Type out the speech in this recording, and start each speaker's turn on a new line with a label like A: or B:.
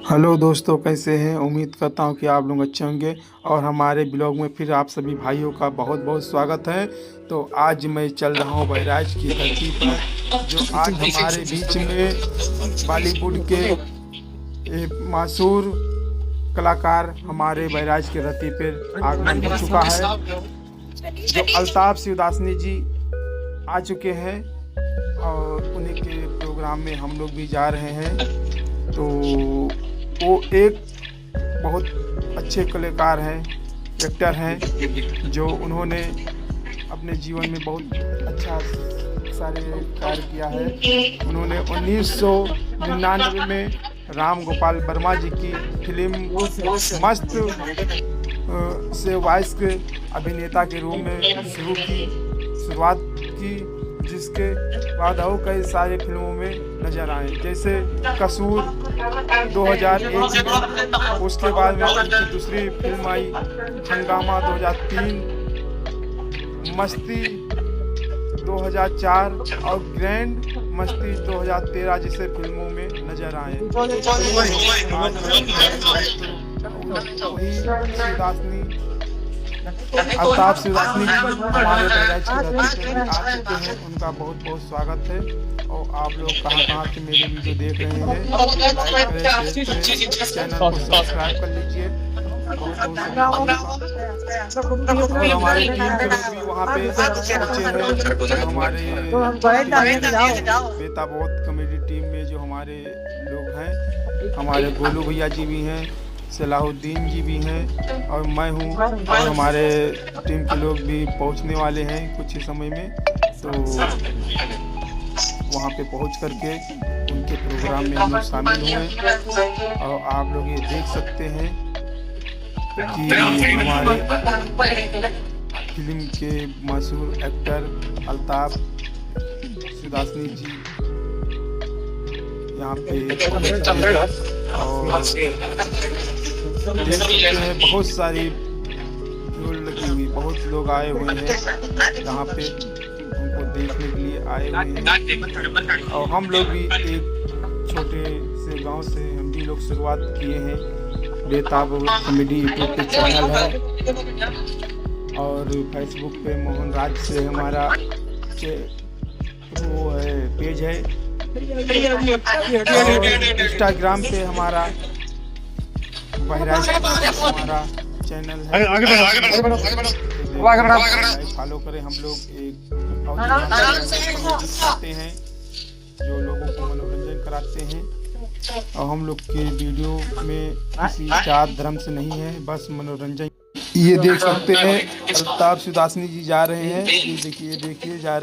A: Hello दोस्तों, कैसे हैं? उम्मीद करता हूं कि आप लोग अच्छे होंगे और हमारे ब्लॉग में फिर आप सभी भाइयों का बहुत बहुत स्वागत है। तो आज मैं चल रहा हूं बहराइच की धरती पर, जो आज हमारे बीच में बॉलीवुड के एक मशहूर कलाकार हमारे बहराइच की धरती पर आगमन हो चुका है। जो अल्ताफ शिवदासनी जी आ चुके हैं और उन्हीं के प्रोग्राम में हम लोग भी जा रहे हैं। तो वो एक बहुत अच्छे कलाकार हैं, एक्टर हैं, जो उन्होंने अपने जीवन में बहुत अच्छा सारे कार्य किया है। उन्होंने 1999 में राम गोपाल वर्मा जी की फिल्म मस्त से वॉइस के अभिनेता के रूप में शुरुआत की, जिसके बाद और कई सारे फिल्मों में नजर आए, जैसे कसूर 2001 में। उसके बाद में उनकी दूसरी फिल्म आई हंगामा 2003, मस्ती 2004 और ग्रैंड मस्ती 2013 जैसे फिल्मों में नजर आए। अल्ताफ शिवदासनी हमारे बहराइच की धरती पर आ चुके हैं। उनका बहुत बहुत स्वागत है। और आप लोग कहाँ से मेरे वीडियो देख रहे हैं, लाइक करें, शेयर करें, चैनल को सब्सक्राइब कर लीजिए। और हमारे टीम के लोग भी वहाँ पे पहुँचे हैं। हमारे बेता बहुत कॉमेडी टीम में जो हमारे लोग हैं, हमारे गोलू भैया जी भी हैं, सलाहुद्दीन जी भी हैं और मैं हूँ, और हमारे टीम के लोग भी पहुँचने वाले हैं कुछ ही समय में। तो वहाँ पे पहुँच करके उनके प्रोग्राम में हम लोग शामिल हुए। और आप लोग ये देख सकते हैं कि हमारे फिल्म के मशहूर एक्टर अल्ताफ शिवदासनी जी यहाँ पे और देख सकते हैं बहुत सारी भीड़ लगी हुई, बहुत लोग आए हुए हैं यहाँ पे उनको देखने के लिए आए हुए हैं। और हम लोग भी एक छोटे से गांव से हम भी लोग शुरुआत किए हैं। बेताब कॉमेडी यूट्यूब पे चैनल है और फेसबुक पे मोहन राज से हमारा वो है पेज है, इंस्टाग्राम पे हमारा बहराइच हमारा चैनल है। फॉलो करें। हम लोग एक करते हैं जो लोगों को मनोरंजन कराते हैं, और हम लोग के वीडियो में किसी जात धर्म से नहीं है, बस मनोरंजन। ये देख सकते हैं अल्ताफ शिवदासनी जी जा रहे हैं, ये देखिए जा रहे हैं।